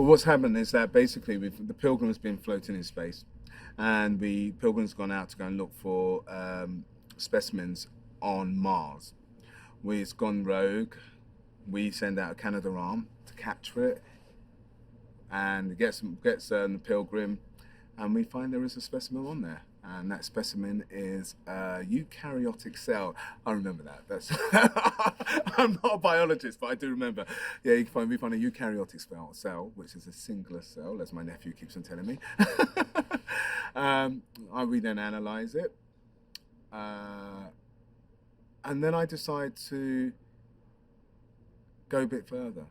Well, what's happened is that basically the Pilgrim's been floating in space, and the Pilgrim's gone out to go and look for specimens on Mars. We've gone rogue. We send out a Canadarm to capture it, and gets the Pilgrim, and we find there is a specimen on there. And that specimen is a eukaryotic cell. I remember that. That's I'm not a biologist, but I do remember. Yeah, we find a eukaryotic cell, which is a singular cell, as my nephew keeps on telling me. We then analyze it, and then I decide to go a bit further.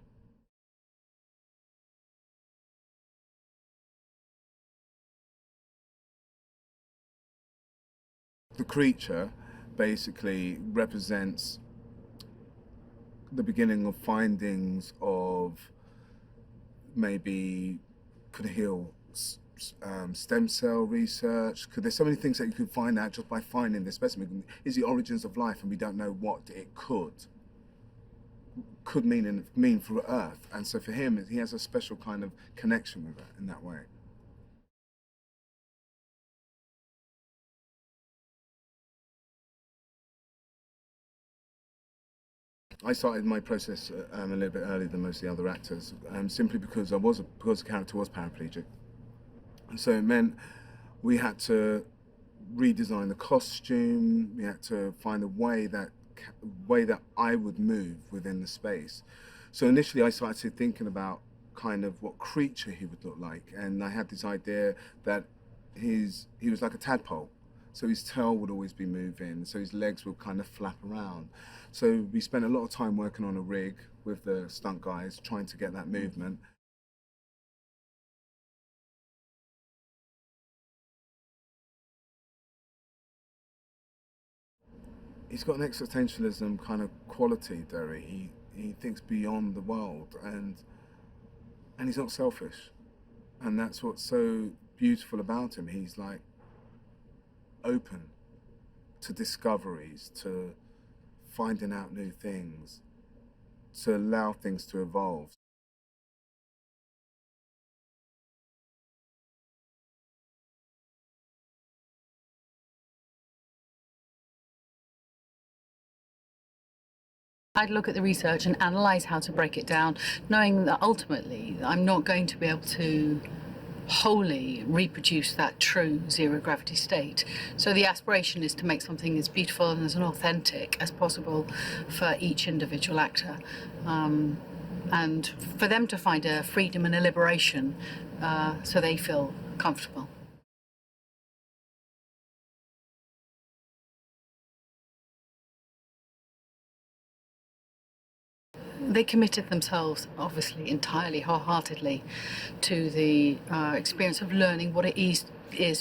The creature basically represents the beginning of findings of maybe could heal stem cell research. There's so many things that you could find out just by finding this specimen. Is the origins of life, and we don't know what it could mean for Earth. And so for him, he has a special kind of connection with it in that way. I started my process a little bit earlier than most of the other actors, simply because the character was paraplegic, and so it meant we had to redesign the costume. We had to find a way that I would move within the space. So initially, I started thinking about kind of what creature he would look like, and I had this idea that he was like a tadpole. So his tail would always be moving, so his legs would kind of flap around. So we spent a lot of time working on a rig with the stunt guys, trying to get that movement. He's got an existentialism kind of quality, Derry. He thinks beyond the world, and he's not selfish. And that's what's so beautiful about him. He's like open to discoveries, to finding out new things, to allow things to evolve. I'd look at the research and analyse how to break it down, knowing that ultimately I'm not going to be able to wholly reproduce that true zero gravity state. So the aspiration is to make something as beautiful and as authentic as possible for each individual actor, and for them to find a freedom and a liberation so they feel comfortable. They committed themselves, obviously, entirely, wholeheartedly to the experience of learning what it is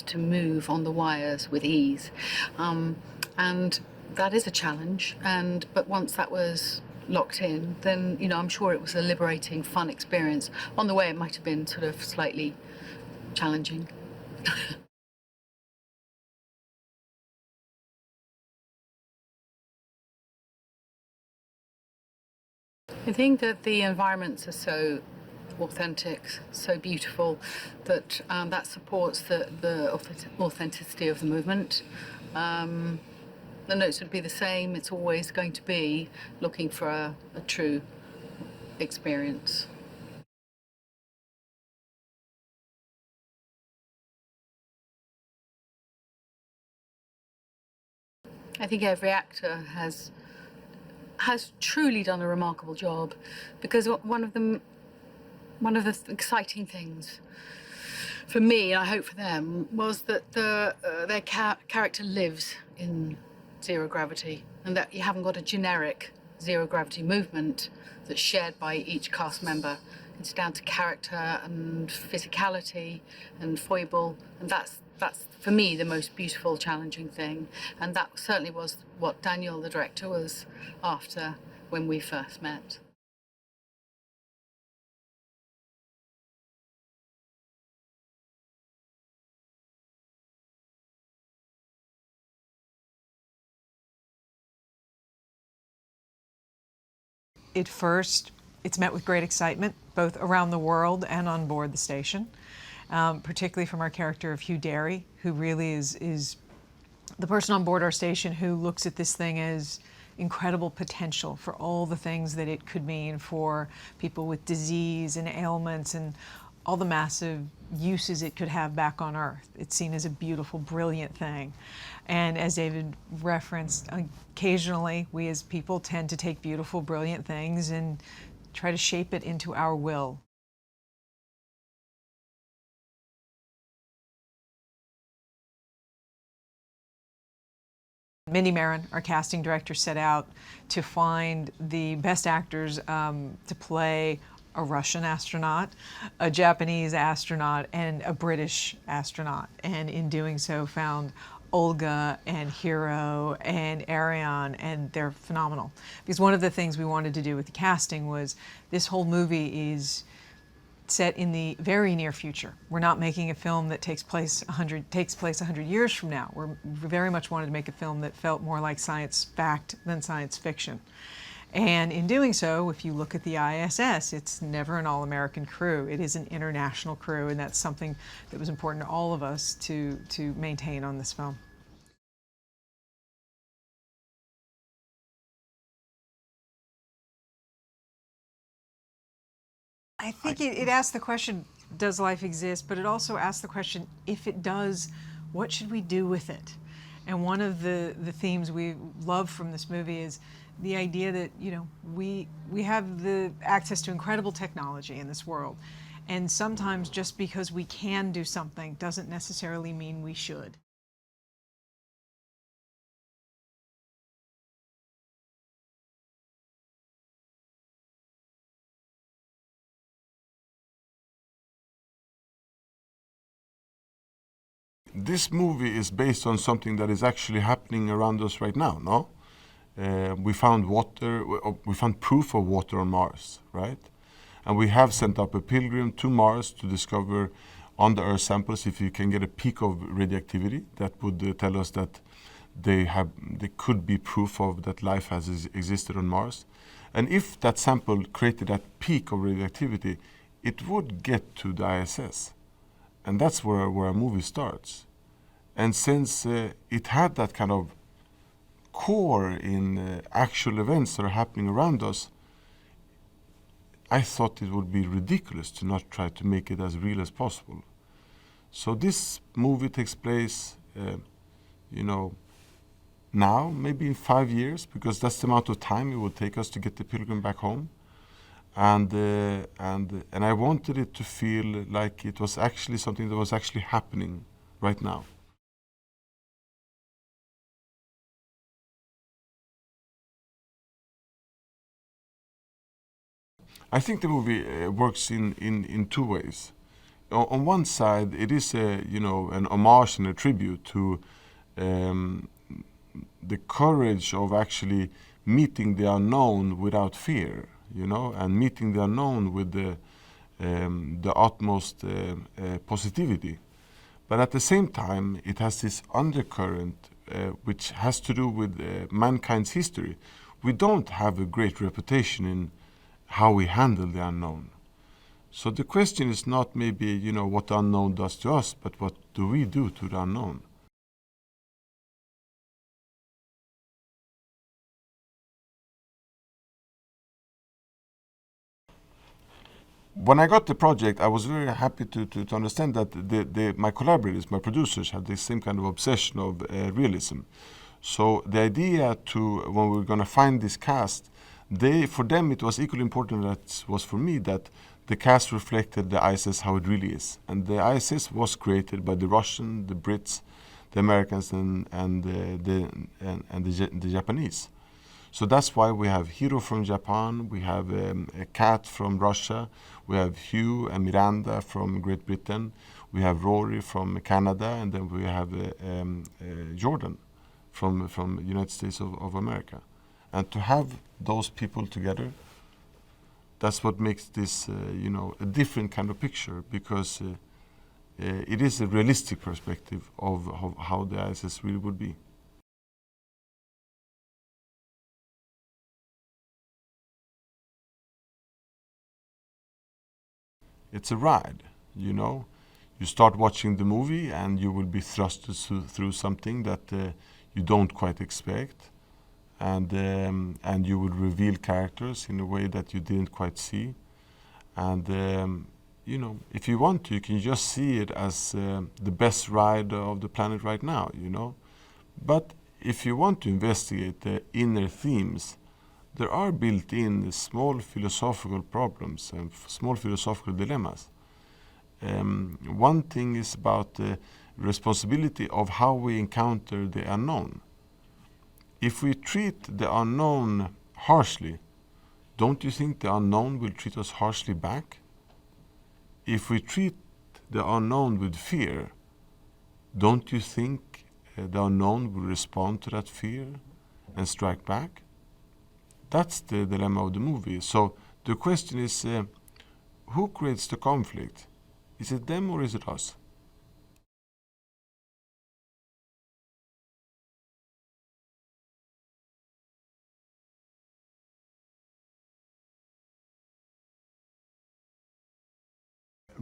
to move on the wires with ease. And that is a challenge, but once that was locked in, then, I'm sure it was a liberating, fun experience. On the way, it might have been sort of slightly challenging. I think that the environments are so authentic, so beautiful, that that supports the authenticity of the movement. The notes would be the same. It's always going to be looking for a true experience. I think every actor has truly done a remarkable job, because one of the exciting things for me, and I hope for them, was that their character lives in zero gravity, and that you haven't got a generic zero gravity movement that's shared by each cast member. It's down to character and physicality and foible, and that's for me the most beautiful, challenging thing. And that certainly was what Daniel, the director, was after when we first met. At first, It's met with great excitement, both around the world and on board the station, particularly from our character of Hugh Derry, who really is the person on board our station who looks at this thing as incredible potential for all the things that it could mean for people with disease and ailments and all the massive uses it could have back on Earth. It's seen as a beautiful, brilliant thing. And as David referenced, occasionally we as people tend to take beautiful, brilliant things and try to shape it into our will. Mindy Marin, our casting director, set out to find the best actors to play a Russian astronaut, a Japanese astronaut, and a British astronaut. And in doing so, found Olga and Hiro and Ariyon, and they're phenomenal. Because one of the things we wanted to do with the casting was this whole movie is set in the very near future. We're not making a film that takes place 100 years from now. We very much wanted to make a film that felt more like science fact than science fiction. And in doing so, if you look at the ISS, it's never an all-American crew. It is an international crew, and that's something that was important to all of us to maintain on this film. I think it asks the question, does life exist? But it also asks the question, if it does, what should we do with it? And one of the themes we love from this movie is the idea that, you know, we have the access to incredible technology in this world. And sometimes just because we can do something doesn't necessarily mean we should. This movie is based on something that is actually happening around us right now, no? We found water, we found proof of water on Mars, right? And we have sent up a pilgrim to Mars to discover on the Earth samples if you can get a peak of radioactivity that would tell us that there could be proof of that life has existed on Mars. And if that sample created that peak of radioactivity, it would get to the ISS. And that's where a movie starts. And since it had that kind of core in actual events that are happening around us, I thought it would be ridiculous to not try to make it as real as possible. So this movie takes place, you know, now, maybe in 5 years, because that's the amount of time it would take us to get the pilgrim back home. And I wanted it to feel like it was actually something that was actually happening right now. I think the movie works in two ways. On one side, it is an homage and a tribute to the courage of actually meeting the unknown without fear, you know, and meeting the unknown with the utmost positivity. But at the same time, it has this undercurrent which has to do with mankind's history. We don't have a great reputation in how we handle the unknown. So the question is not maybe, you know, what the unknown does to us, but what do we do to the unknown? When I got the project, I was very happy to understand that my collaborators, my producers, had the same kind of obsession of realism. So the idea when we were going to find this cast, for them it was equally important as it was for me that the cast reflected the ISS how it really is. And the ISS was created by the Russians, the Brits, the Americans, and the Japanese. So that's why we have Hiro from Japan, we have a Kat from Russia, we have Hugh and Miranda from Great Britain, we have Rory from Canada, and then we have Jordan from United States of America. And to have those people together, that's what makes this a different kind of picture, because it is a realistic perspective of how the ISS really would be. It's a ride, you know. You start watching the movie and you will be thrust through something that you don't quite expect, and you will reveal characters in a way that you didn't quite see. And you know, if you want to, you can just see it as the best ride of the planet right now, you know. But if you want to investigate the inner themes, there are built-in small philosophical problems and small philosophical dilemmas. One thing is about the responsibility of how we encounter the unknown. If we treat the unknown harshly, don't you think the unknown will treat us harshly back? If we treat the unknown with fear, don't you think the unknown will respond to that fear and strike back? That's the dilemma of the movie. So the question is, who creates the conflict? Is it them or is it us?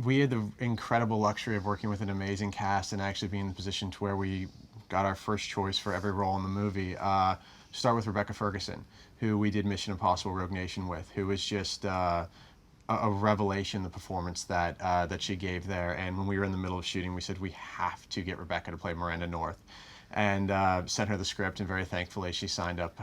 We had the incredible luxury of working with an amazing cast and actually being in the position to where we got our first choice for every role in the movie. Start with Rebecca Ferguson, who we did Mission Impossible Rogue Nation with, who was just a revelation, the performance that she gave there. And when we were in the middle of shooting, we said we have to get Rebecca to play Miranda North, and sent her the script, and very thankfully she signed up.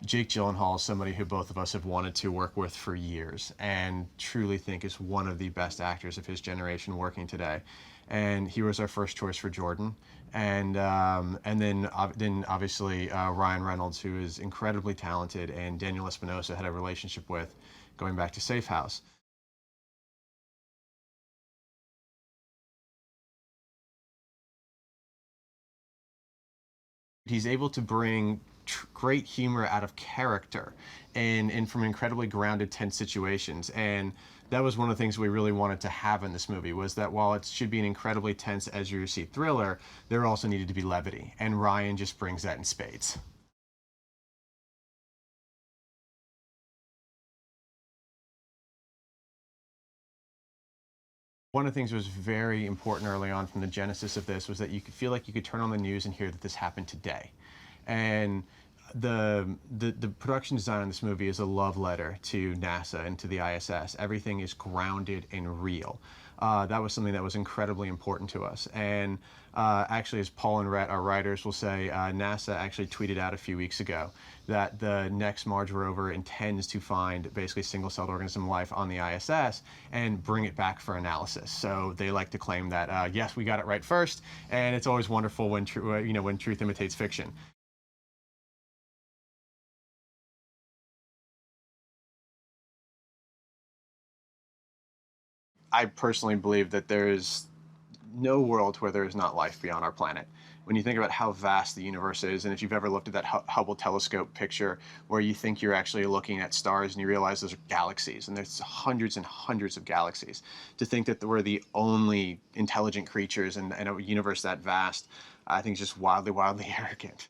Jake Gyllenhaal is somebody who both of us have wanted to work with for years and truly think is one of the best actors of his generation working today. And he was our first choice for Jordan. And then obviously Ryan Reynolds, who is incredibly talented, and Daniel Espinosa had a relationship with going back to Safe House. He's able to bring great humor out of character and from incredibly grounded, tense situations. And that was one of the things we really wanted to have in this movie, was that while it should be an incredibly tense, edge of your seat thriller, there also needed to be levity. And Ryan just brings that in spades. One of the things that was very important early on from the genesis of this was that you could feel like you could turn on the news and hear that this happened today. And the production design on this movie is a love letter to NASA and to the ISS. Everything is grounded and real. That was something that was incredibly important to us. And actually, as Paul and Rhett, our writers, will say, NASA actually tweeted out a few weeks ago that the next Mars rover intends to find basically single-celled organism life on the ISS and bring it back for analysis. So they like to claim that, yes, we got it right first, and it's always wonderful when when truth imitates fiction. I personally believe that there is no world where there is not life beyond our planet. When you think about how vast the universe is, and if you've ever looked at that Hubble telescope picture where you think you're actually looking at stars and you realize those are galaxies, and there's hundreds and hundreds of galaxies, to think that we're the only intelligent creatures in a universe that vast, I think is just wildly, wildly arrogant.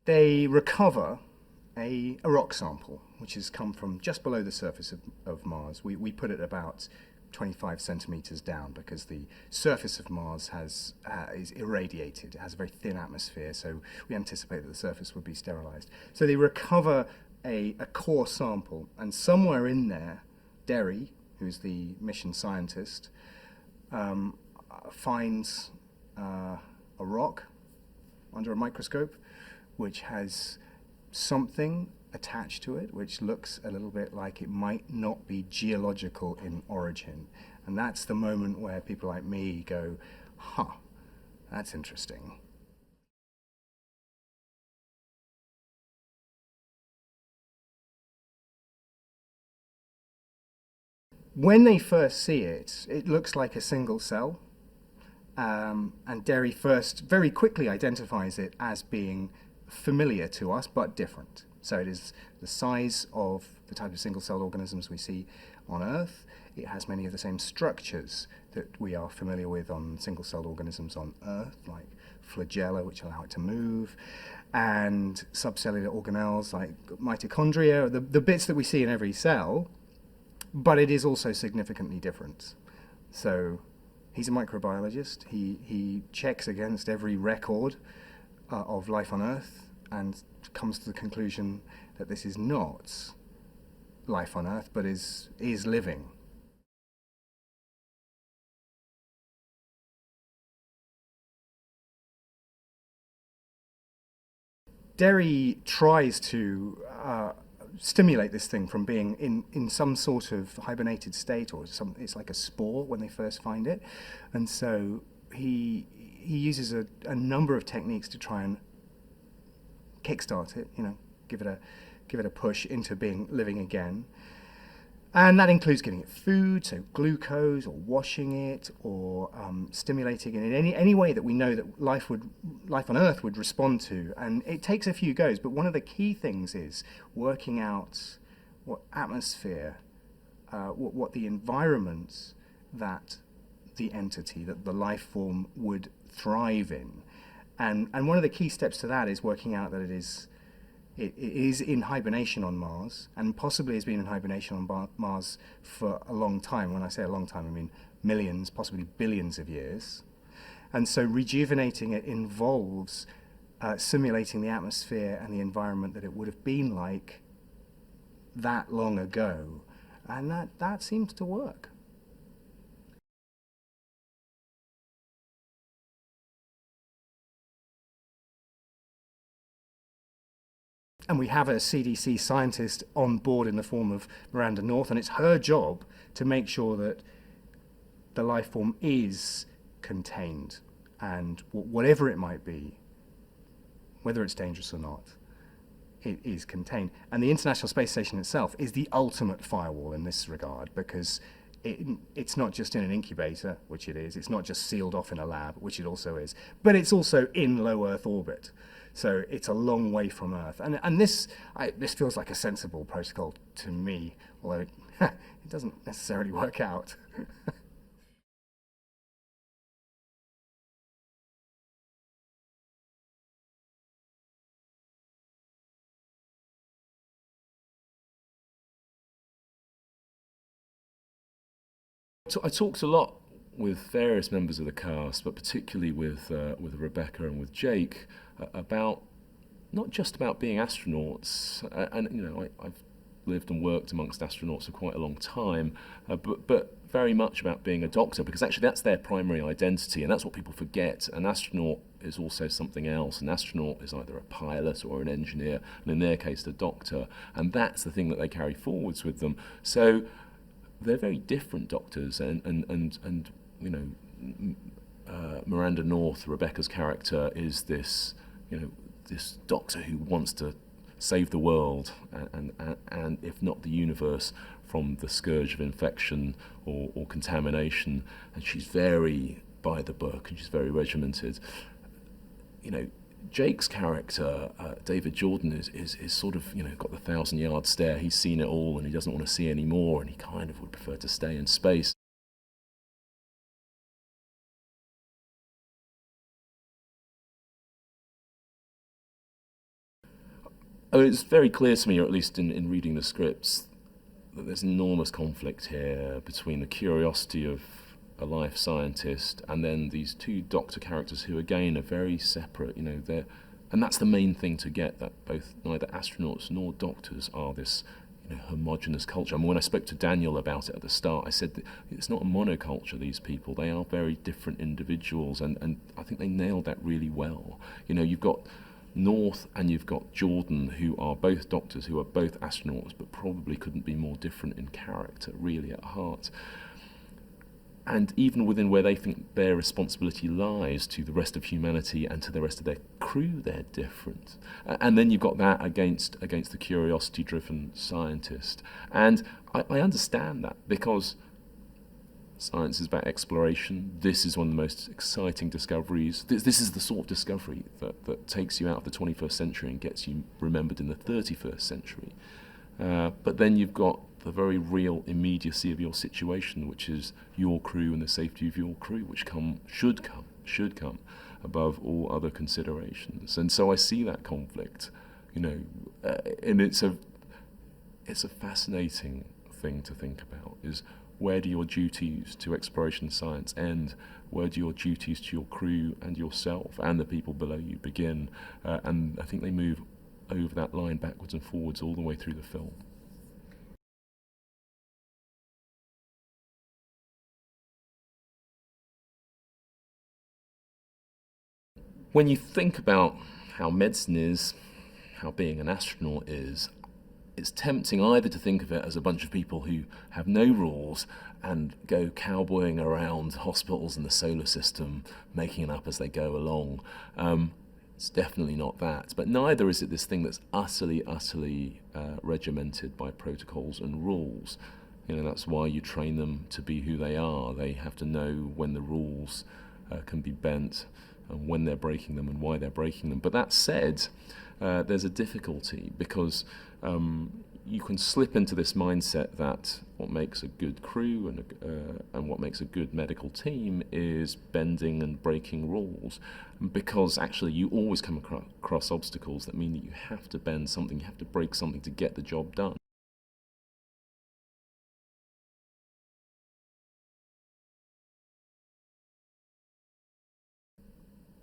They recover a rock sample, which has come from just below the surface of Mars. We put it about 25 centimeters down because the surface of Mars is irradiated. It has a very thin atmosphere, so we anticipate that the surface would be sterilized. So they recover a core sample, and somewhere in there, Derry, who's the mission scientist, finds a rock under a microscope which has something attached to it which looks a little bit like it might not be geological in origin. And that's the moment where people like me go, huh, that's interesting. When they first see it, it looks like a single cell. And Derry first very quickly identifies it as being familiar to us, but different. So it is the size of the type of single-celled organisms we see on Earth. It has many of the same structures that we are familiar with on single-celled organisms on Earth, like flagella, which allow it to move, and subcellular organelles like mitochondria, the bits that we see in every cell, but it is also significantly different. So he's a microbiologist. He checks against every record of life on Earth and comes to the conclusion that this is not life on Earth, but is living. Derry tries to stimulate this thing from being in some sort of hibernated state, or it's like a spore when they first find it, and so he uses a number of techniques to try and kickstart it, give it a push into being living again. And that includes giving it food, so glucose, or washing it, or stimulating it in any way that we know that life on Earth would respond to. And it takes a few goes, but one of the key things is working out what atmosphere, what the environment that the entity, that the life form would thrive in. And one of the key steps to that is working out that it is in hibernation on Mars, and possibly has been in hibernation on Mars for a long time. When I say a long time, I mean millions, possibly billions of years. And so rejuvenating it involves simulating the atmosphere and the environment that it would have been like that long ago. And that seems to work. And we have a CDC scientist on board in the form of Miranda North, and it's her job to make sure that the life form is contained, and whatever it might be, whether it's dangerous or not, it is contained. And the International Space Station itself is the ultimate firewall in this regard, because it's not just in an incubator, which it is, it's not just sealed off in a lab, which it also is, but it's also in low Earth orbit. So it's a long way from Earth. And this feels like a sensible protocol to me, although it doesn't necessarily work out. I talked a lot with various members of the cast, but particularly with Rebecca and with Jake, about not just about being astronauts, and I've lived and worked amongst astronauts for quite a long time, but very much about being a doctor, because actually that's their primary identity, and that's what people forget. An astronaut is also something else. An astronaut is either a pilot or an engineer, and in their case, the doctor, and that's the thing that they carry forwards with them. So they're very different doctors, and Miranda North, Rebecca's character, is this this doctor who wants to save the world and if not the universe from the scourge of infection or contamination, and she's very by the book and she's very regimented. Jake's character, David Jordan, is sort of got the 1,000-yard stare. He's seen it all and he doesn't want to see any more, and he kind of would prefer to stay in space. It's very clear to me, or at least in reading the scripts, that there's enormous conflict here between the curiosity of a life scientist and then these two doctor characters who, again, are very separate. And that's the main thing to get, that neither astronauts nor doctors are this homogenous culture. I mean, when I spoke to Daniel about it at the start, I said that it's not a monoculture, these people. They are very different individuals, and I think they nailed that really well. You've got North and you've got Jordan, who are both doctors, who are both astronauts, but probably couldn't be more different in character, really, at heart. And even within where they think their responsibility lies to the rest of humanity and to the rest of their crew, they're different. And then you've got that against the curiosity-driven scientist. And I understand that, because Science is about exploration. This is one of the most exciting discoveries. This is the sort of discovery that takes you out of the 21st century and gets you remembered in the 31st century. But then you've got the very real immediacy of your situation, which is your crew and the safety of your crew, which should come above all other considerations. And so I see that conflict, and it's a fascinating thing to think about, is where do your duties to exploration science end? Where do your duties to your crew and yourself and the people below you begin? And I think they move over that line backwards and forwards all the way through the film. When you think about how medicine is, how being an astronaut is, it's tempting either to think of it as a bunch of people who have no rules and go cowboying around hospitals in the solar system, making it up as they go along. It's definitely not that. But neither is it this thing that's utterly regimented by protocols and rules. That's why you train them to be who they are. They have to know when the rules can be bent, and when they're breaking them and why they're breaking them. But that said, there's a difficulty because you can slip into this mindset that what makes a good crew and what makes a good medical team is bending and breaking rules, because actually you always come across obstacles that mean that you have to bend something, you have to break something to get the job done.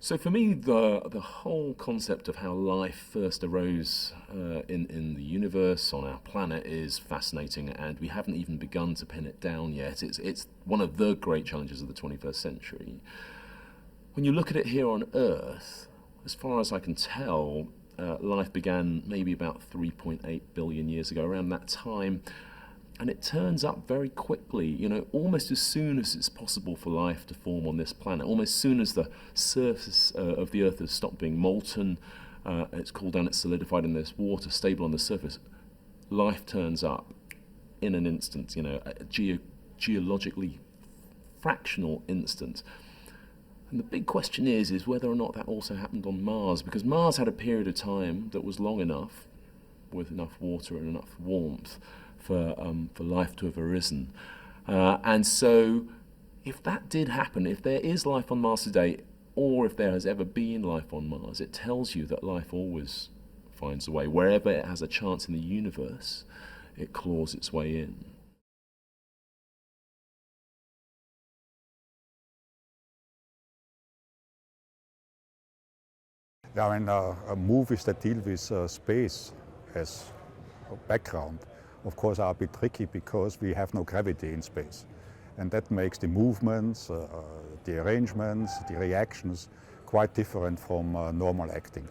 So for me, the whole concept of how life first arose in the universe, on our planet, is fascinating, and we haven't even begun to pin it down yet. It's one of the great challenges of the 21st century. When you look at it here on Earth, as far as I can tell, life began maybe about 3.8 billion years ago, around that time. And it turns up very quickly, almost as soon as it's possible for life to form on this planet, almost as soon as the surface of the Earth has stopped being molten, it's cooled down, it's solidified, and there's water stable on the surface, life turns up in an instant, a geologically fractional instant. And the big question is whether or not that also happened on Mars, because Mars had a period of time that was long enough, with enough water and enough warmth, for life to have arisen. And so if that did happen, if there is life on Mars today, or if there has ever been life on Mars, it tells you that life always finds a way. Wherever it has a chance in the universe, it claws its way in. Yeah, movies that deal with space as a background, of course, are a bit tricky because we have no gravity in space. And that makes the movements, the arrangements, the reactions quite different from normal acting.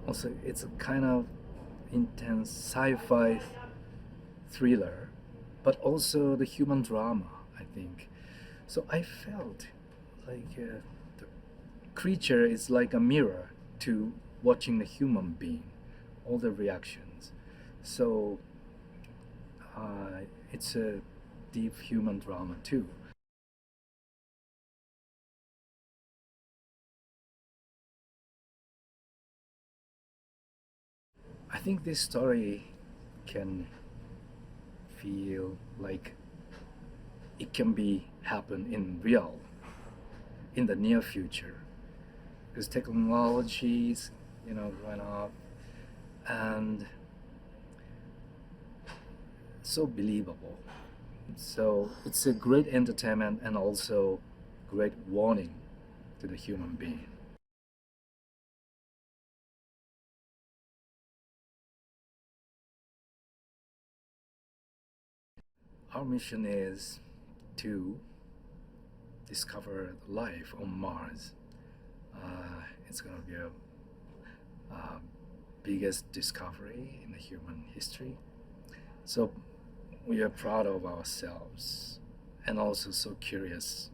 Also, it's a kind of intense sci-fi thriller, but also the human drama, I think. So I felt like the creature is like a mirror to watching the human being, all the reactions. So it's a deep human drama too. I think this story can feel like it can be happen in the near future, because technologies, going up, and so believable. So it's a great entertainment and also great warning to the human being. Our mission is to discover life on Mars. It's going to be a biggest discovery in the human history. So we are proud of ourselves and also so curious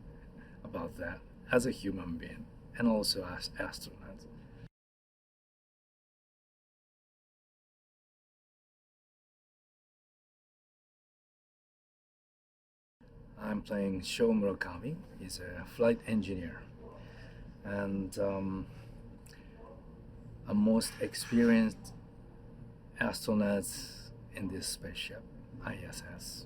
about that. as a human being and also as astronauts. I'm playing Sho Murakami. He's a flight engineer and a most experienced astronaut in this spaceship, ISS.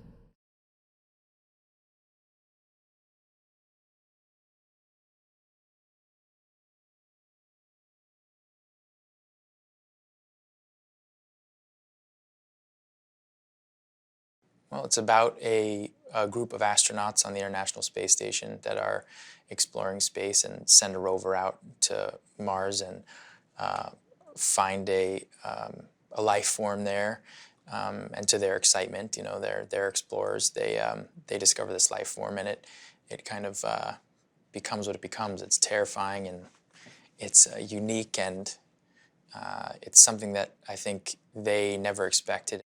Well, it's about a group of astronauts on the International Space Station that are exploring space and send a rover out to Mars and find a life form there. And to their excitement, you know, they're explorers. They discover this life form, and it kind of becomes what it becomes. It's terrifying and it's unique, and it's something that I think they never expected.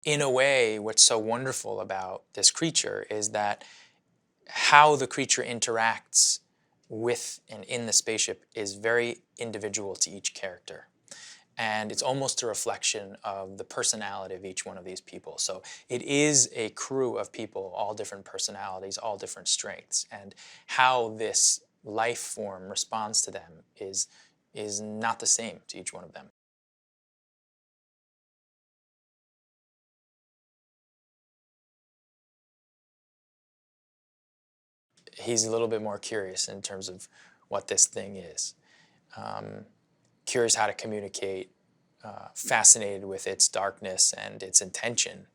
In a way, what's so wonderful about this creature is that how the creature interacts with and in the spaceship is very individual to each character. And it's almost a reflection of the personality of each one of these people. So it is a crew of people, all different personalities, all different strengths. And how this life form responds to them is not the same to each one of them. He's a little bit more curious in terms of what this thing is. Curious how to communicate, fascinated with its darkness and its intention.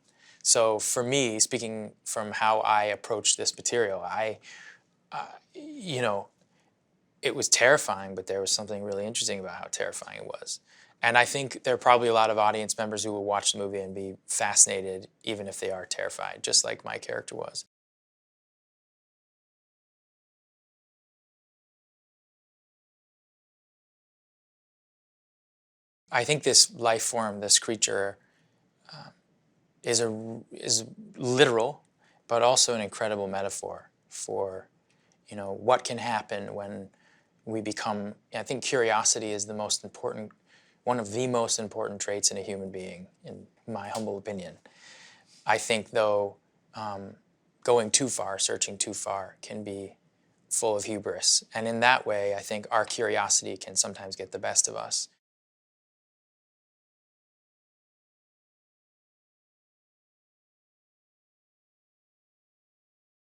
So for me, speaking from how I approached this material, you know, it was terrifying, but there was something really interesting about how terrifying it was. And I think there are probably a lot of audience members who will watch the movie and be fascinated, even if they are terrified, just like my character was. I think this life form, this creature, is literal, but also an incredible metaphor for, you know, what can happen when we become. I think curiosity is the most important, one of the most important traits in a human being, in my humble opinion. I think, though, going too far, searching too far, can be full of hubris, and in that way, I think our curiosity can sometimes get the best of us.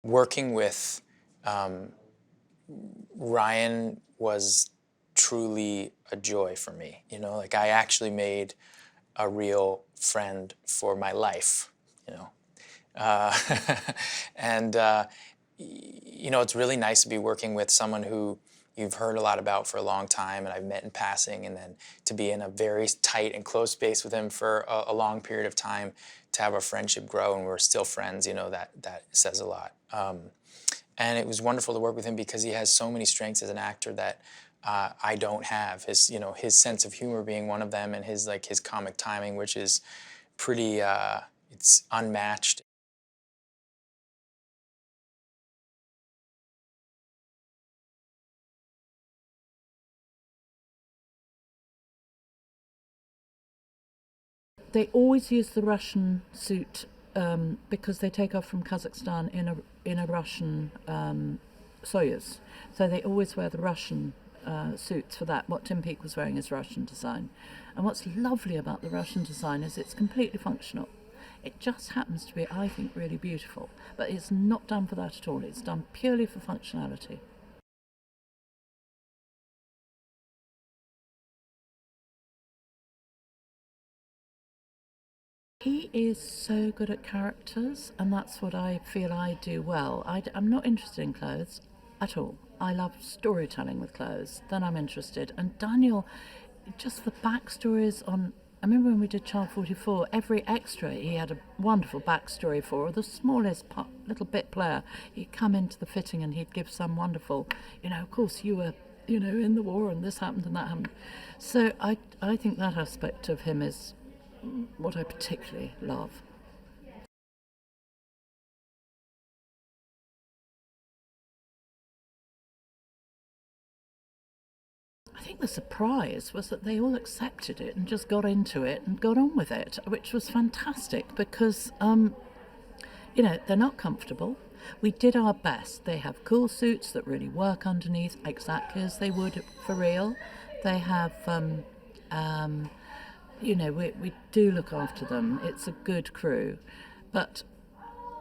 Working with Ryan was truly a joy for me. You know, like I actually made a real friend for my life, you know. And, you know, it's really nice to be working with someone who you've heard a lot about for a long time and I've met in passing, and then to be in a very tight and close space with him for a long period of time, to have our friendship grow and we're still friends, you know, that says a lot. And it was wonderful to work with him because he has so many strengths as an actor that I don't have. His, you know, his sense of humor being one of them, and his comic timing, which is pretty, it's unmatched. They always use the Russian suit because they take off from Kazakhstan in a Russian Soyuz. So they always wear the Russian suits for that. What Tim Peake was wearing is Russian design. And what's lovely about the Russian design is it's completely functional. It just happens to be, I think, really beautiful. But it's not done for that at all. It's done purely for functionality. He is so good at characters, and that's what I feel I do well. I'm not interested in clothes at all. I love storytelling with clothes, then I'm interested. And Daniel, just the backstories on... I remember when we did Child 44, every extra he had a wonderful backstory for, or the smallest little bit player. He'd come into the fitting and he'd give some wonderful, you know, of course you were, you know, in the war and this happened and that happened. So I think that aspect of him is what I particularly love. I think the surprise was that they all accepted it and just got into it and got on with it, which was fantastic because, they're not comfortable. We did our best. They have cool suits that really work underneath exactly as they would for real. They have, we do look after them. It's a good crew. But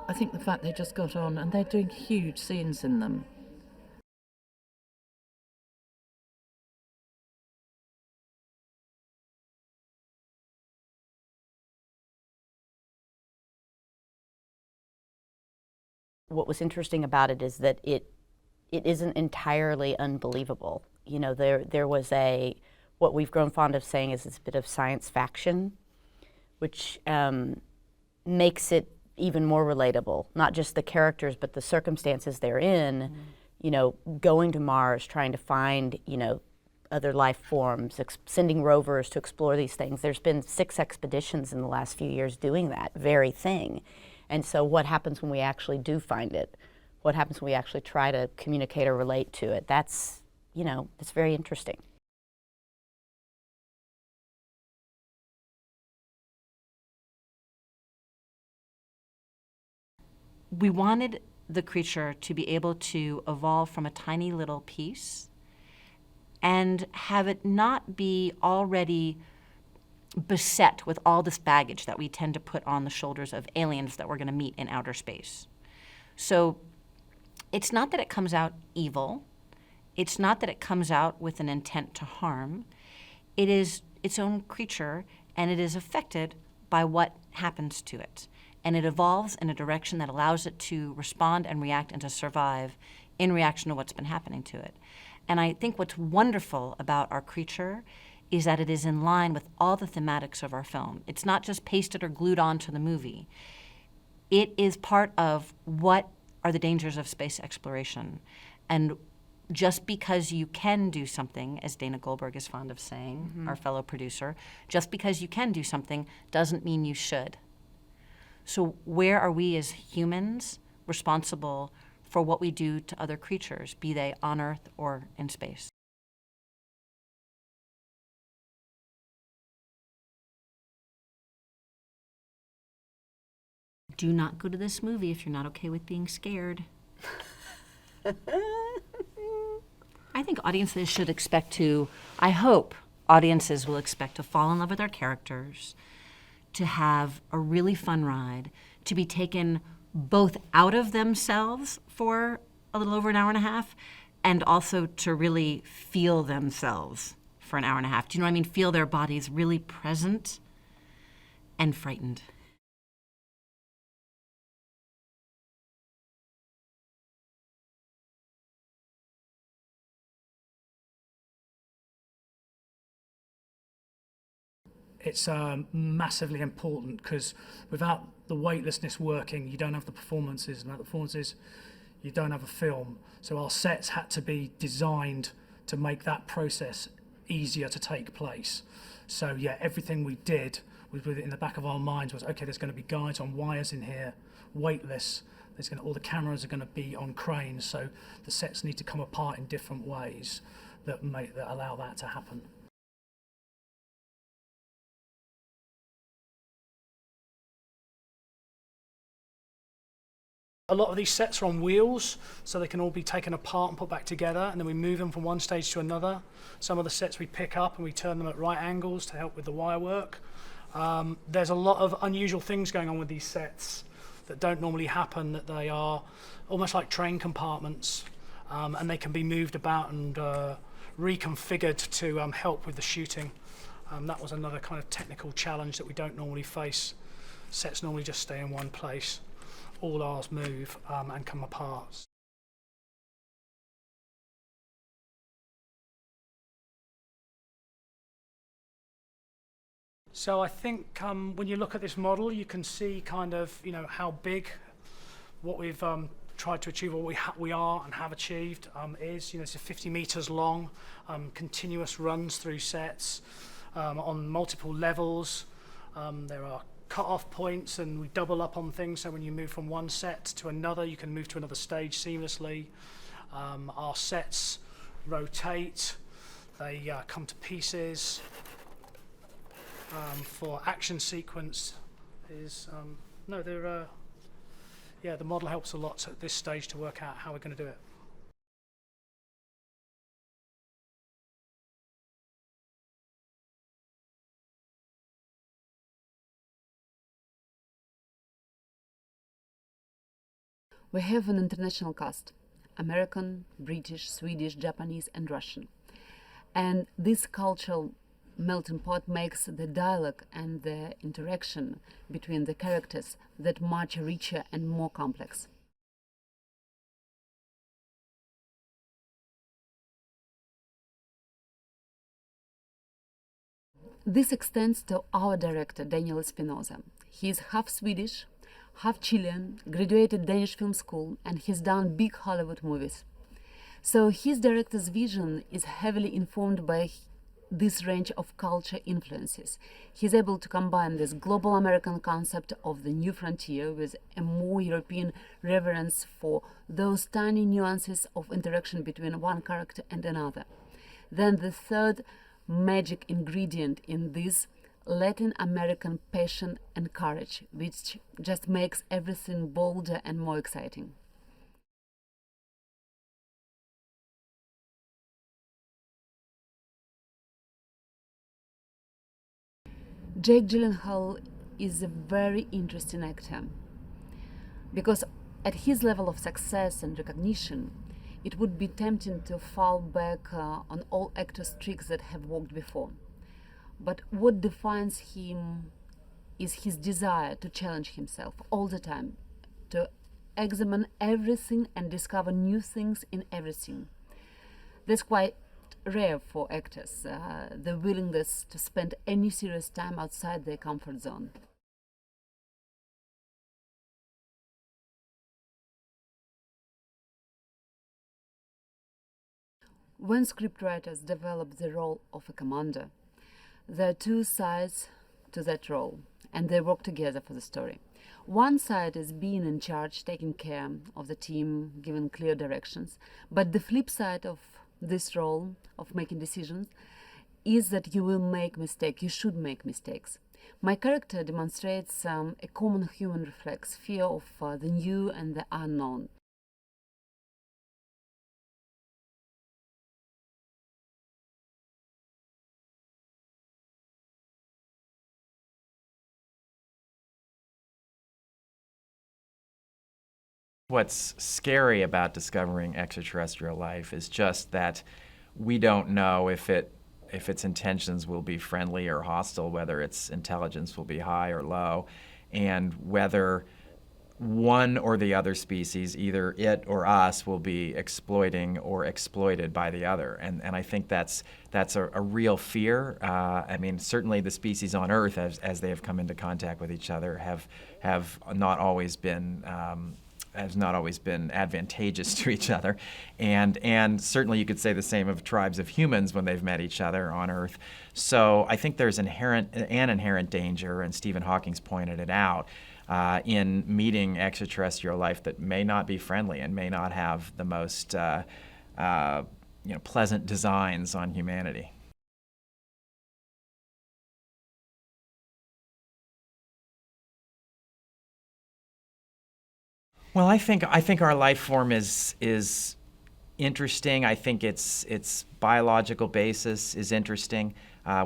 I think the fact they just got on and they're doing huge scenes in them. What was interesting about it is that it isn't entirely unbelievable. There was what we've grown fond of saying is this bit of science faction, which makes it even more relatable. Not just the characters, but the circumstances they're in. Going to Mars, trying to find other life forms, sending rovers to explore these things. There's been 6 expeditions in the last few years doing that very thing. And so what happens when we actually do find it? What happens when we actually try to communicate or relate to it? That's, it's very interesting. We wanted the creature to be able to evolve from a tiny little piece and have it not be already beset with all this baggage that we tend to put on the shoulders of aliens that we're going to meet in outer space. So it's not that it comes out evil. It's not that it comes out with an intent to harm. It is its own creature, and it is affected by what happens to it. And it evolves in a direction that allows it to respond and react and to survive in reaction to what's been happening to it. And I think what's wonderful about our creature is that it is in line with all the thematics of our film. It's not just pasted or glued onto the movie. It is part of what are the dangers of space exploration. And just because you can do something, as Dana Goldberg is fond of saying, our fellow producer, just because you can do something doesn't mean you should. So where are we as humans responsible for what we do to other creatures, be they on Earth or in space? Do not go to this movie if you're not okay with being scared. I think audiences should expect to, I hope audiences will expect to fall in love with our characters, to have a really fun ride, to be taken both out of themselves for a little over an hour and a half, and also to really feel themselves for an hour and a half. Do you know what I mean? Feel their bodies really present and frightened. It's massively important because without the weightlessness working, you don't have the performances, and without the performances, you don't have a film. So our sets had to be designed to make that process easier to take place. So yeah, everything we did was with it in the back of our minds was, okay, there's going to be guides on wires in here, weightless. All the cameras are going to be on cranes, so the sets need to come apart in different ways that allow that to happen. A lot of these sets are on wheels, so they can all be taken apart and put back together, and then we move them from one stage to another. Some of the sets we pick up and we turn them at right angles to help with the wire work. There's a lot of unusual things going on with these sets that don't normally happen, that they are almost like train compartments, and they can be moved about and reconfigured to help with the shooting. That was another kind of technical challenge that we don't normally face. Sets normally just stay in one place. All ours move and come apart. So I think when you look at this model, you can see kind of how big what we've tried to achieve, what we are and have achieved is. It's 50 meters long, continuous runs through sets on multiple levels. There are cut-off points, and we double up on things, so when you move from one set to another, you can move to another stage seamlessly. Our sets rotate, they come to pieces. For action sequence the model helps a lot at this stage to work out how we're going to do it. We have an international cast: American, British, Swedish, Japanese, and Russian. And this cultural melting pot makes the dialogue and the interaction between the characters that much richer and more complex. This extends to our director, Daniel Espinosa. He is half Swedish, half Chilean, graduated Danish film school, and he's done big Hollywood movies. So his director's vision is heavily informed by this range of culture influences. He's able to combine this global American concept of the new frontier with a more European reverence for those tiny nuances of interaction between one character and another. Then the third magic ingredient in this: Latin American passion and courage, which just makes everything bolder and more exciting. Jake Gyllenhaal is a very interesting actor because at his level of success and recognition, it would be tempting to fall back on all actors' tricks that have worked before. But what defines him is his desire to challenge himself all the time, to examine everything and discover new things in everything. That's quite rare for actors, the willingness to spend any serious time outside their comfort zone. When scriptwriters develop the role of a commander, there are two sides to that role, and they work together for the story. One side is being in charge, taking care of the team, giving clear directions, but the flip side of this role of making decisions is that you will make mistakes, you should make mistakes. My character demonstrates a common human reflex: fear of the new and the unknown. What's scary about discovering extraterrestrial life is just that we don't know if its intentions will be friendly or hostile, whether its intelligence will be high or low, and whether one or the other species, either it or us, will be exploiting or exploited by the other. And I think that's a real fear. I mean, certainly the species on Earth, as they have come into contact with each other, have not always been advantageous to each other, and certainly you could say the same of tribes of humans when they've met each other on Earth. So I think there's an inherent danger, and Stephen Hawking's pointed it out, in meeting extraterrestrial life that may not be friendly and may not have the most pleasant designs on humanity. Well, I think our life form is interesting. I think its biological basis is interesting.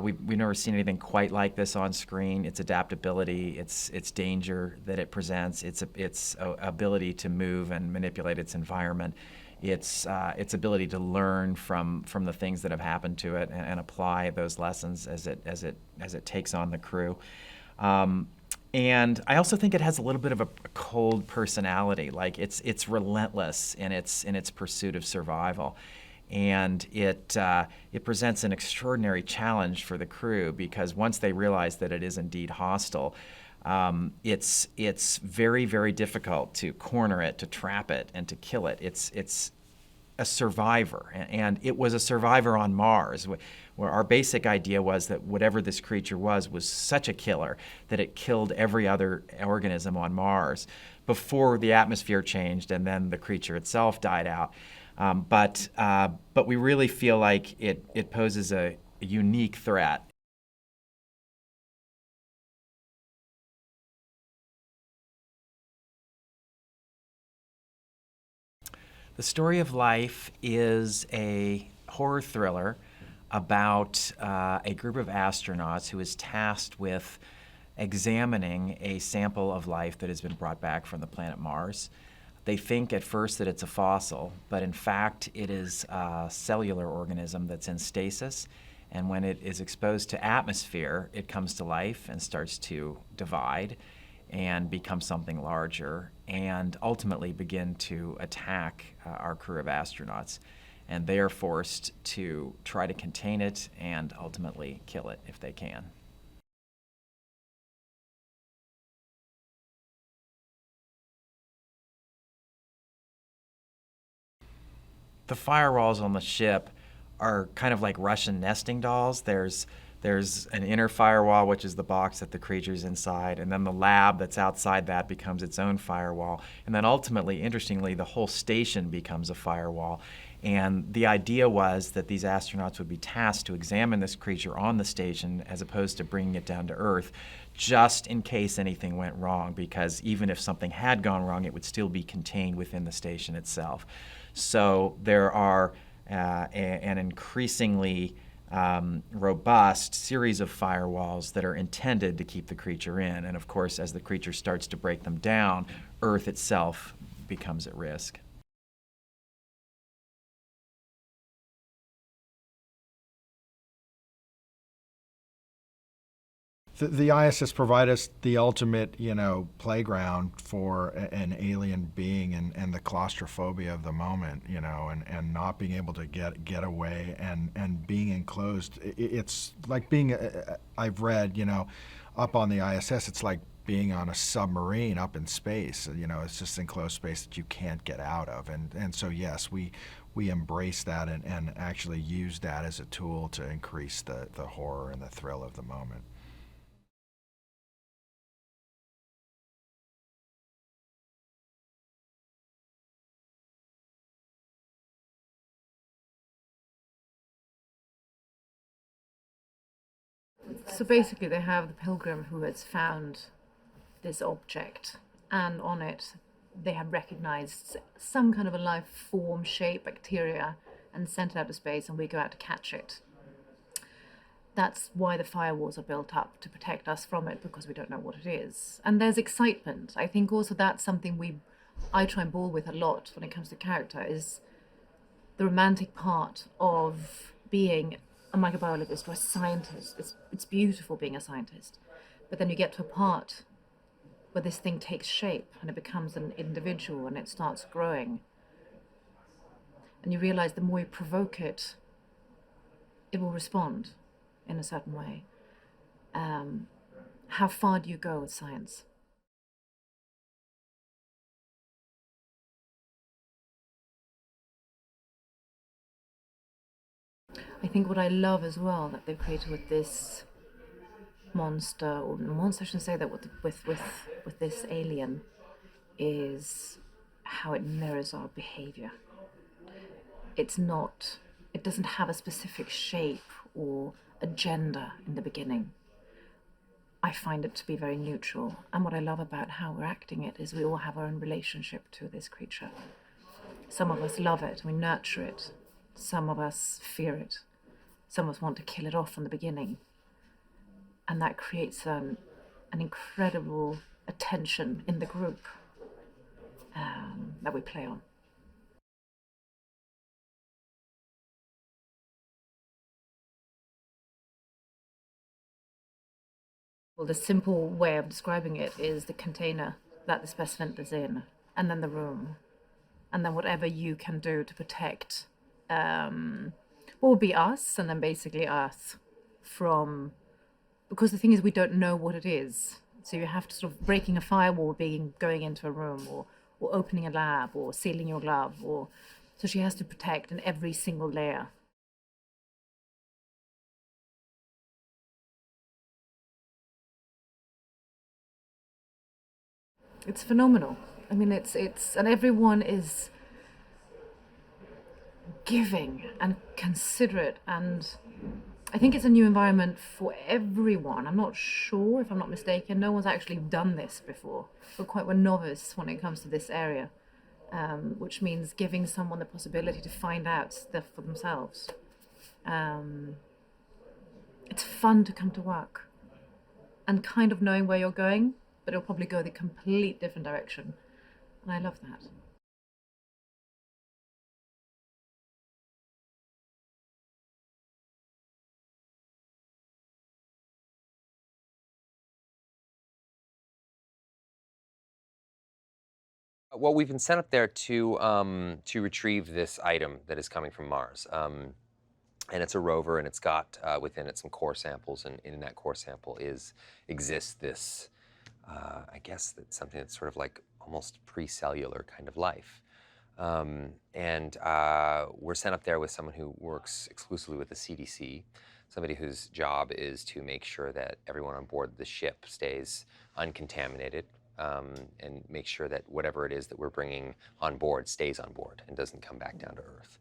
We've never seen anything quite like this on screen. Its adaptability, its danger that it presents, its ability to move and manipulate its environment, its ability to learn from the things that have happened to it and apply those lessons as it takes on the crew. And I also think it has a little bit of a cold personality. Like it's relentless in its pursuit of survival, and it presents an extraordinary challenge for the crew, because once they realize that it is indeed hostile, it's very, very difficult to corner it, to trap it, and to kill it. It's a survivor, and it was a survivor on Mars, where our basic idea was that whatever this creature was such a killer that it killed every other organism on Mars before the atmosphere changed and then the creature itself died out. But we really feel like it poses a unique threat. The Story of Life is a horror thriller about a group of astronauts who is tasked with examining a sample of life that has been brought back from the planet Mars. They think at first that it's a fossil, but in fact it is a cellular organism that's in stasis, and when it is exposed to atmosphere, it comes to life and starts to divide and become something larger, and ultimately begin to attack our crew of astronauts. And they are forced to try to contain it and ultimately kill it if they can. The firewalls on the ship are kind of like Russian nesting dolls. There's an inner firewall, which is the box that the creature's inside, and then the lab that's outside that becomes its own firewall. And then ultimately, interestingly, the whole station becomes a firewall. And the idea was that these astronauts would be tasked to examine this creature on the station as opposed to bringing it down to Earth, just in case anything went wrong, because even if something had gone wrong, it would still be contained within the station itself. So there are an increasingly robust series of firewalls that are intended to keep the creature in. And of course, as the creature starts to break them down, Earth itself becomes at risk. The ISS provide us the ultimate, playground for an alien being and the claustrophobia of the moment, and not being able to get away and being enclosed. It's like being, I've read, up on the ISS, it's like being on a submarine up in space. It's just enclosed space that you can't get out of. And so, yes, we embrace that and actually use that as a tool to increase the horror and the thrill of the moment. So basically they have the pilgrim who has found this object, and on it they have recognized some kind of a life form, shape, bacteria, and sent it out to space, and we go out to catch it. That's why the firewalls are built up, to protect us from it, because we don't know what it is. And there's excitement. I think also that's something I try and ball with a lot when it comes to character, is the romantic part of being a microbiologist or a scientist. It's beautiful being a scientist. But then you get to a part where this thing takes shape and it becomes an individual and it starts growing. And you realize the more you provoke it, it will respond in a certain way. How far do you go with science? I think what I love as well that they've created with this monster, or monster, I shouldn't say that, with this alien, is how it mirrors our behavior. It doesn't have a specific shape or agenda in the beginning. I find it to be very neutral. And what I love about how we're acting it is we all have our own relationship to this creature. Some of us love it, we nurture it. Some of us fear it. Some of us want to kill it off from the beginning. And that creates an incredible attention in the group that we play on. Well, the simple way of describing it is the container that the specimen is in, and then the room, and then whatever you can do to protect what would be us, and then basically Earth from, because the thing is we don't know what it is. So you have to sort of breaking a firewall, going into a room, or opening a lab, or sealing your glove, or So she has to protect in every single layer. It's phenomenal. I mean, it's and everyone is giving and considerate, and I think it's a new environment for everyone. I'm not sure, if I'm not mistaken, no one's actually done this before. We're novice when it comes to this area, which means giving someone the possibility to find out stuff for themselves. It's fun to come to work and kind of knowing where you're going, but it'll probably go the complete different direction. And I love that. Well, we've been sent up there to retrieve this item that is coming from Mars. And it's a rover, and it's got within it some core samples, and in that core sample exists this, I guess that's something that's sort of like almost pre-cellular kind of life. And we're sent up there with someone who works exclusively with the CDC, somebody whose job is to make sure that everyone on board the ship stays uncontaminated, and make sure that whatever it is that we're bringing on board stays on board and doesn't come back down to Earth.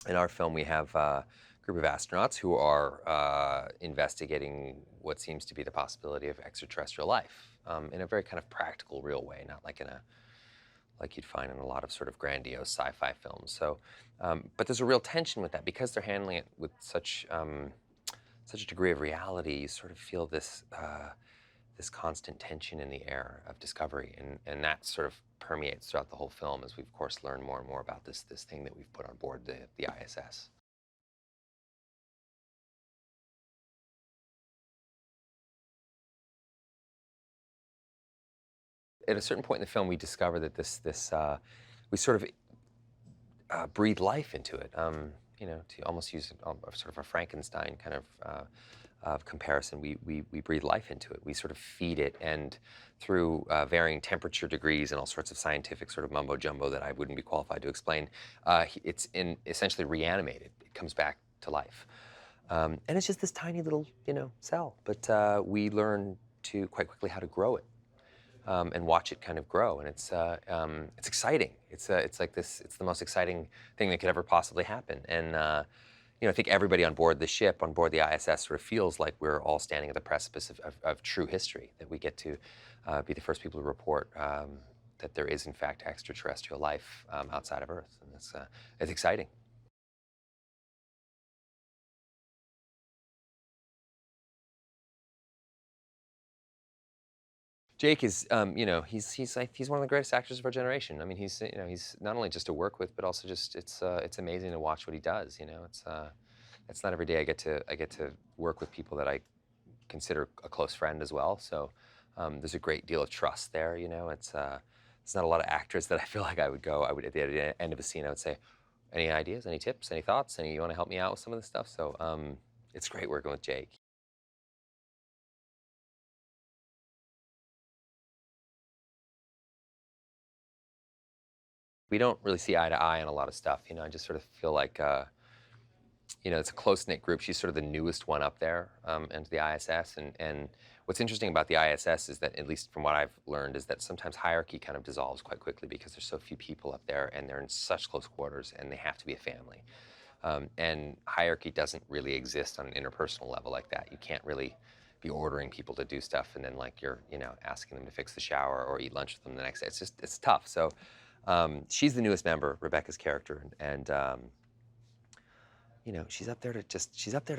In our film, we have a group of astronauts who are investigating what seems to be the possibility of extraterrestrial life in a very kind of practical, real way, not like like you'd find in a lot of sort of grandiose sci-fi films. So, but there's a real tension with that because they're handling it with such a degree of reality. You sort of feel this this constant tension in the air of discovery, and that sort of permeates throughout the whole film as we, of course, learn more and more about this thing that we've put on board the ISS. At a certain point in the film, we discover that we sort of breathe life into it. You know, to almost use sort of a Frankenstein kind of comparison, we breathe life into it. We sort of feed it, and through varying temperature degrees and all sorts of scientific sort of mumbo jumbo that I wouldn't be qualified to explain, it's essentially reanimated. It comes back to life, and it's just this tiny little cell. But we learn quite quickly how to grow it. And watch it kind of grow, and it's exciting. It's like this. It's the most exciting thing that could ever possibly happen. And I think everybody on board the ship, on board the ISS, sort of feels like we're all standing at the precipice of true history. That we get to be the first people to report that there is, in fact, extraterrestrial life outside of Earth, and it's exciting. Jake is, he's one of the greatest actors of our generation. I mean, he's not only just to work with, but also just it's amazing to watch what he does. It's not every day I get to work with people that I consider a close friend as well. So there's a great deal of trust there. It's not a lot of actors that I feel like I would at the end of a scene I would say, any ideas, any tips, any thoughts, you want to help me out with some of this stuff. So it's great working with Jake. We don't really see eye to eye on a lot of stuff. I just sort of feel like, it's a close-knit group. She's sort of the newest one up there into the ISS. And what's interesting about the ISS is that, at least from what I've learned, is that sometimes hierarchy kind of dissolves quite quickly because there's so few people up there and they're in such close quarters and they have to be a family. And hierarchy doesn't really exist on an interpersonal level like that. You can't really be ordering people to do stuff and then you're, asking them to fix the shower or eat lunch with them the next day. It's tough. So she's the newest member, Rebecca's character, and she's up there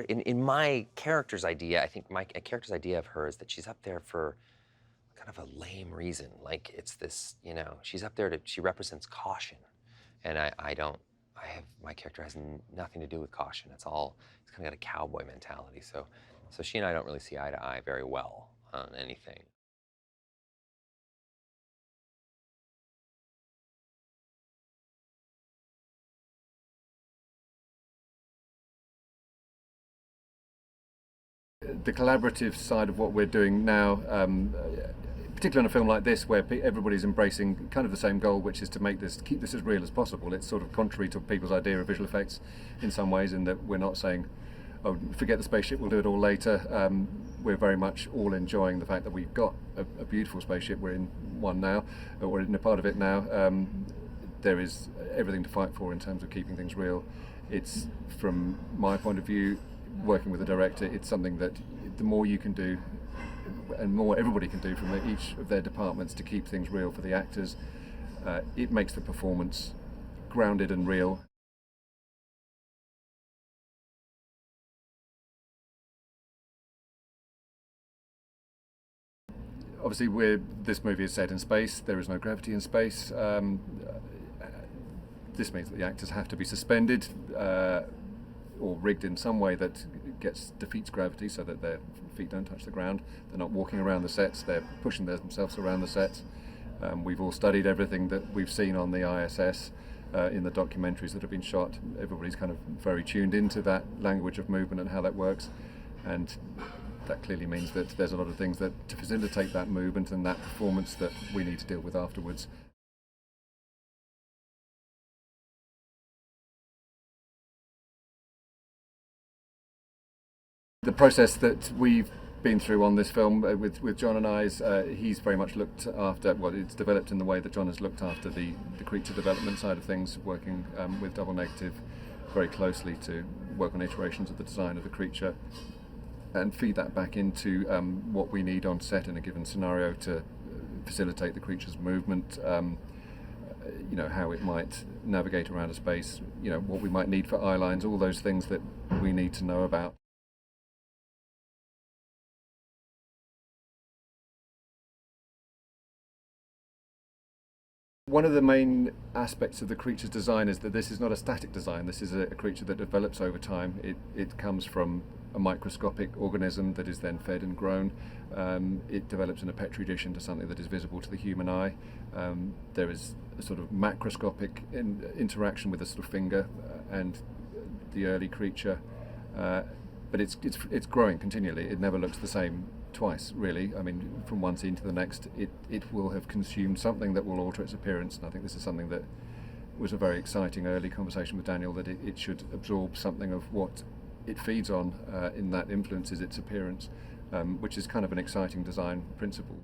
in my character's idea. I think my character's idea of her is that she's up there for kind of a lame reason. Like it's this, she's up there she represents caution, and my character has nothing to do with caution. It's kind of got a cowboy mentality. So she and I don't really see eye to eye very well on anything. the collaborative side of what we're doing now, particularly on a film like this, where everybody's embracing kind of the same goal, which is to keep this as real as possible. It's sort of contrary to people's idea of visual effects in some ways, in that we're not saying, oh, forget the spaceship, we'll do it all later. We're very much all enjoying the fact that we've got a beautiful spaceship. We're in one now, or we're in a part of it now. There is everything to fight for in terms of keeping things real. It's, from my point of view, working with the director, it's something that the more you can do, and more everybody can do from each of their departments to keep things real for the actors, it makes the performance grounded and real. Obviously, this movie is set in space. There is no gravity in space. This means that the actors have to be suspended or rigged in some way that defeats gravity, so that their feet don't touch the ground. They're not walking around the sets. They're pushing themselves around the sets. We've all studied everything that we've seen on the ISS in the documentaries that have been shot. Everybody's kind of very tuned into that language of movement and how that works. And that clearly means that there's a lot of things that to facilitate that movement and that performance that we need to deal with afterwards. The process that we've been through on this film with John and I's, he's very much looked after, well, it's developed in the way that John has looked after the creature development side of things, working with Double Negative very closely to work on iterations of the design of the creature and feed that back into what we need on set in a given scenario to facilitate the creature's movement, you know, how it might navigate around a space, you know, what we might need for eye lines, all those things that we need to know about. One of the main aspects of the creature's design is that this is not a static design. This is a creature that develops over time. It comes from a microscopic organism that is then fed and grown. It develops in a petri dish into something that is visible to the human eye. There is a sort of macroscopic interaction with a sort of finger and the early creature, but it's growing continually. It never looks the same twice, really. I mean, from one scene to the next, it will have consumed something that will alter its appearance, and I think this is something that was a very exciting early conversation with Daniel, that it should absorb something of what it feeds on, in that influences its appearance, which is kind of an exciting design principle.